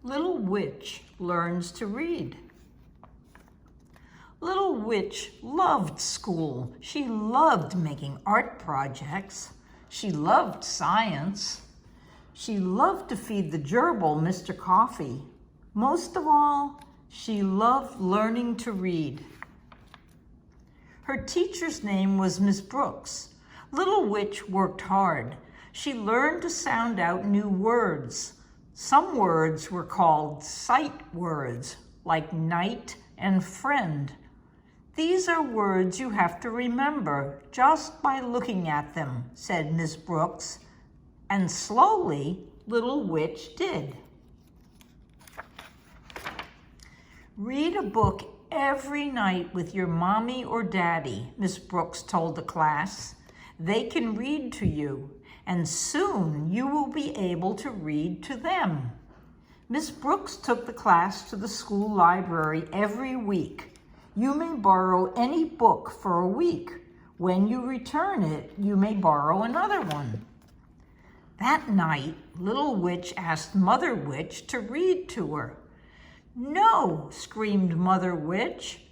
Little Witch learns to read. Little Witch loved school. She loved making art projects. She loved science. She loved to feed the gerbil, Mr. Coffee. Most of all, she loved learning to read. Her teacher's name was Miss Brooks. Little Witch worked hard. She learned to sound out new words. Some words were called sight words, like night and friend. These are words you have to remember just by looking at them, said Miss Brooks. And slowly, Little Witch did. Read a book every night with your mommy or daddy, Miss Brooks told the class. They can read to you, and soon you will be able to read to them. Miss Brooks took the class to the school library every week. You may borrow any book for a week. When you return it, you may borrow another one. That night, Little Witch asked Mother Witch to read to her. "No," screamed Mother Witch.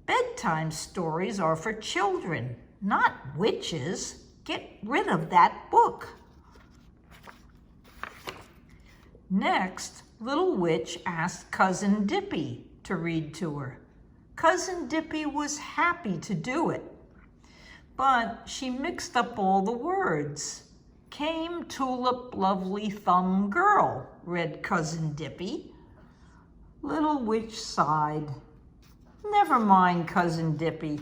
"Bedtime stories are for children, not witches. Get rid of that book." Next, Little Witch asked Cousin Dippy to read to her. Cousin Dippy was happy to do it, but she mixed up all the words. "Came tulip lovely thumb girl," read Cousin Dippy. Little Witch sighed. "Never mind, Cousin Dippy."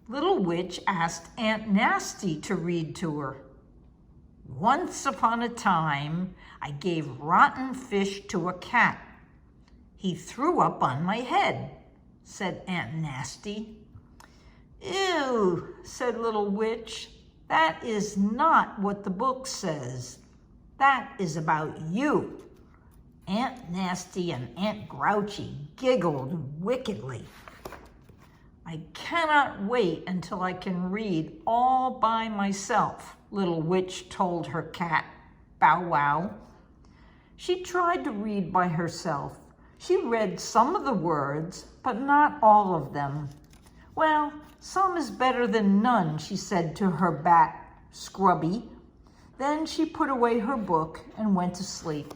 Little Witch asked Aunt Nasty to read to her. "Once upon a time, I gave rotten fish to a cat. He threw up on my head," said Aunt Nasty. "Ew," said Little Witch. "That is not what the book says. That is about you." Aunt Nasty and Aunt Grouchy giggled wickedly. "I cannot wait until I can read all by myself," Little Witch told her cat, Bow Wow. She tried to read by herself. She read some of the words, but not all of them. "Well, some is better than none," she said to her bat, Scrubby. Then she put away her book and went to sleep.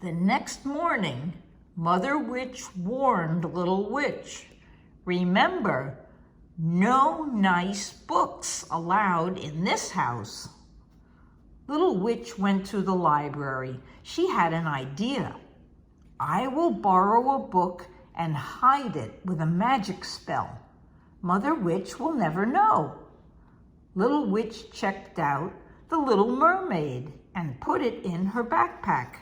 The next morning, Mother Witch warned Little Witch. "Remember, no nice books allowed in this house." Little Witch went to the library. She had an idea. "I will borrow a book and hide it with a magic spell. Mother Witch will never know." Little Witch checked out The Little Mermaid and put it in her backpack.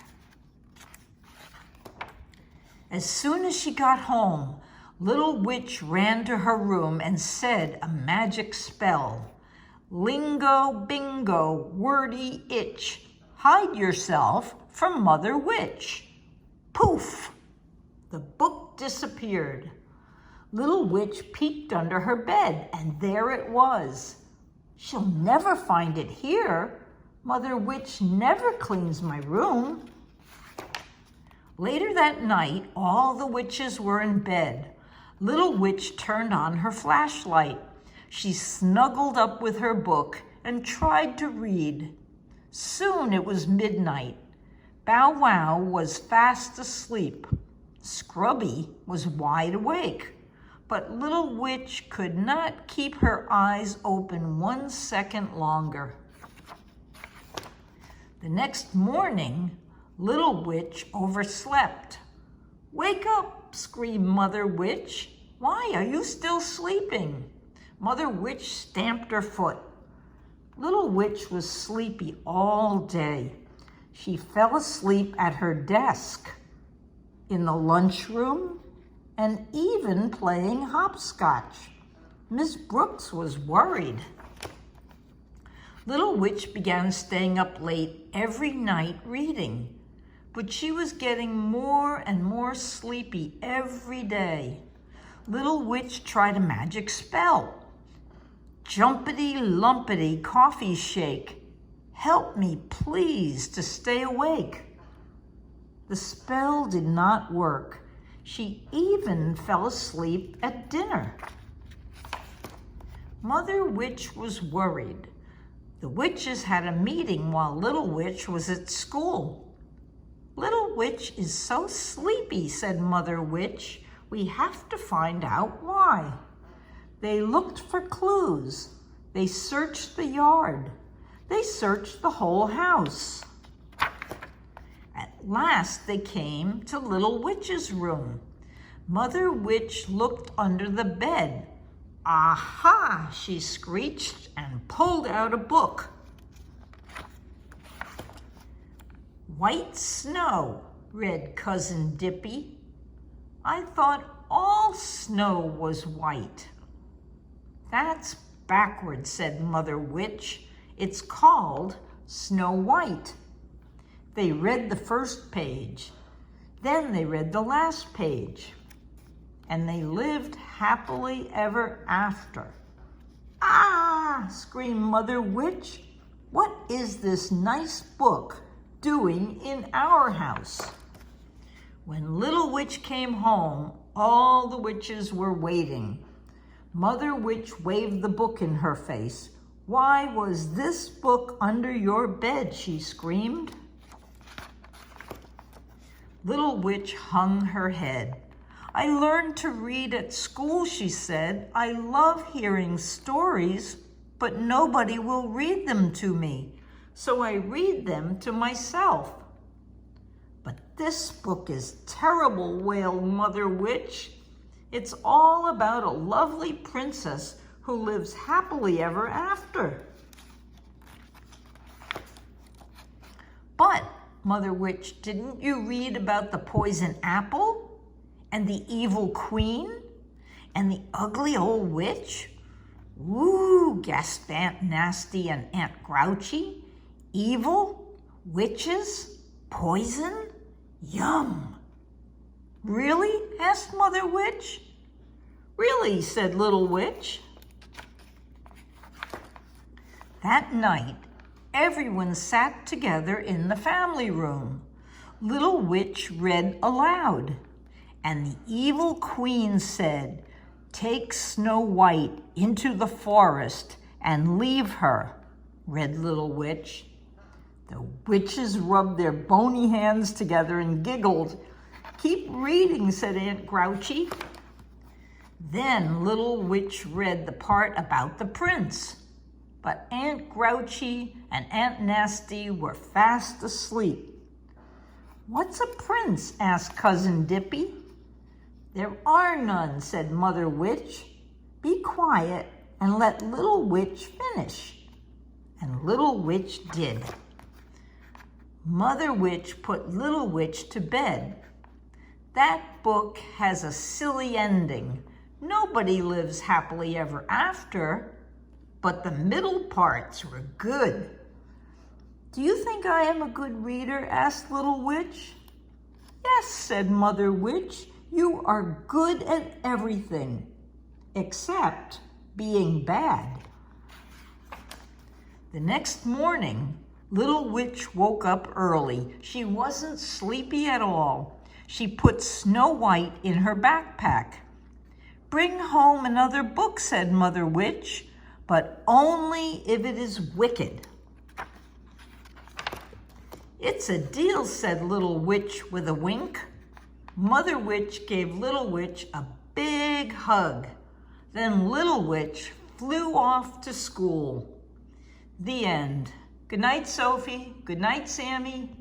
As soon as she got home, Little Witch ran to her room and said a magic spell. "Lingo, bingo, wordy itch. Hide yourself from Mother Witch." Poof! The book disappeared. Little Witch peeked under her bed, and there it was. "She'll never find it here. Mother Witch never cleans my room." Later that night, all the witches were in bed. Little Witch turned on her flashlight. She snuggled up with her book and tried to read. Soon it was midnight. Bow Wow was fast asleep. Scrubby was wide awake. But Little Witch could not keep her eyes open 1 second longer. The next morning, Little Witch overslept. "Wake up," screamed Mother Witch. "Why are you still sleeping?" Mother Witch stamped her foot. Little Witch was sleepy all day. She fell asleep at her desk, in the lunchroom, and even playing hopscotch. Miss Brooks was worried. Little Witch began staying up late every night reading, but she was getting more and more sleepy every day. Little Witch tried a magic spell. "Jumpity lumpity coffee shake. Help me, please, to stay awake." The spell did not work. She even fell asleep at dinner. Mother Witch was worried. The witches had a meeting while Little Witch was at school. Little Witch is so sleepy, said Mother Witch. We have to find out why. They looked for clues. They searched the yard. They searched the whole house. At last they came to Little Witch's room. Mother Witch looked under the bed. Aha, she screeched and pulled out a book. White Snow, read Cousin Dippy. I thought all snow was white. That's backwards, said Mother Witch. It's called Snow White. They read the first page. Then they read the last page. And they lived happily ever after. Ah, screamed Mother Witch. What is this nice book doing in our house? When Little Witch came home, all the witches were waiting. Mother Witch waved the book in her face. Why was this book under your bed? She screamed. Little Witch hung her head. I learned to read at school, she said. I love hearing stories, but nobody will read them to me, so I read them to myself. But this book is terrible, wailed Mother Witch. It's all about a lovely princess who lives happily ever after. But, Mother Witch, didn't you read about the poison apple? And the evil queen? And the ugly old witch? Ooh, gasped Aunt Nasty and Aunt Grouchy. Evil? Witches? Poison? Yum! Really? Asked Mother Witch. Really, said Little Witch. That night, everyone sat together in the family room. Little Witch read aloud. And the evil queen said, take Snow White into the forest and leave her, read Little Witch. The witches rubbed their bony hands together and giggled. Keep reading, said Aunt Grouchy. Then Little Witch read the part about the prince. But Aunt Grouchy and Aunt Nasty were fast asleep. What's a prince? Asked Cousin Dippy. There are none, said Mother Witch. Be quiet and let Little Witch finish. And Little Witch did. Mother Witch put Little Witch to bed. That book has a silly ending. Nobody lives happily ever after, but the middle parts were good. Do you think I am a good reader? Asked Little Witch. Yes, said Mother Witch. You are good at everything, except being bad. The next morning, Little Witch woke up early. She wasn't sleepy at all. She put Snow White in her backpack. Bring home another book, said Mother Witch, but only if it is wicked. It's a deal, said Little Witch with a wink. Mother Witch gave Little Witch a big hug. Then Little Witch flew off to school. The end. Good night, Sophie. Good night, Sammy.